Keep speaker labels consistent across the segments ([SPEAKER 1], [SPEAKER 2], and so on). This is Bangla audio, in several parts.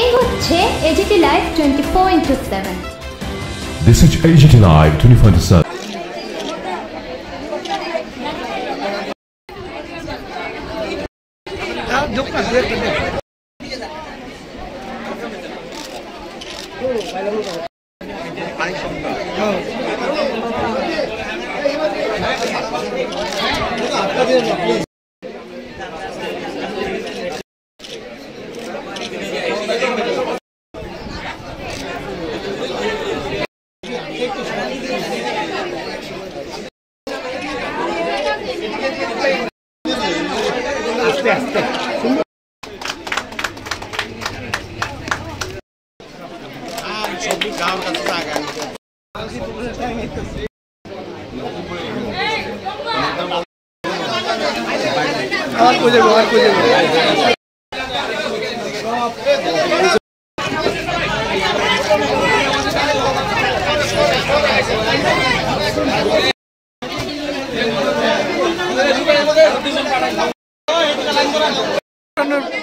[SPEAKER 1] এই হচ্ছে AGT Live 24/7।
[SPEAKER 2] This is AGT Live 24/7.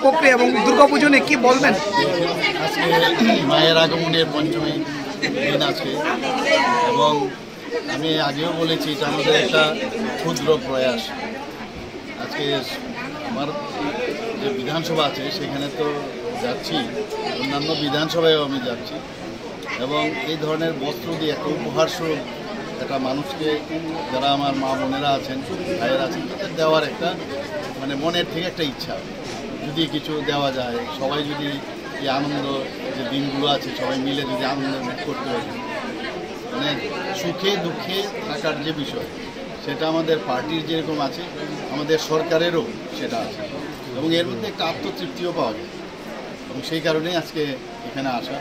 [SPEAKER 3] প্রক্রিয়া এবং দুর্গাপুজো নিয়ে কি বলবেন?
[SPEAKER 4] আজকে মায়ের আগমনের পঞ্চমী দিন আছে এবং আমি আগেও বলেছি এটা আমাদের একটা ক্ষুদ্র প্রয়াস। আজকে আমার যে বিধানসভা আছে সেখানে তো যাচ্ছি, অন্যান্য বিধানসভায়ও আমি যাচ্ছি এবং এই ধরনের বস্ত্র দিয়ে একটা উপহার স্বরূপ একটা মানুষকে, যারা আমার মা বোনেরা আছেন, ভাইয়েরা আছেন, তাদের দেওয়ার একটা মানে মনের থেকে একটা ইচ্ছা, যদি কিছু দেওয়া যায়, সবাই যদি এই আনন্দ যে দিনগুলো আছে সবাই মিলে যদি আনন্দ করতে পারি, মানে সুখে দুঃখে থাকার যে বিষয় সেটা আমাদের পার্টির যেরকম আছে আমাদের সরকারেরও সেটা আছে এবং এর মধ্যে একটা আত্মতৃপ্তিও পাওয়া যায় এবং সেই কারণেই আজকে এখানে আসা।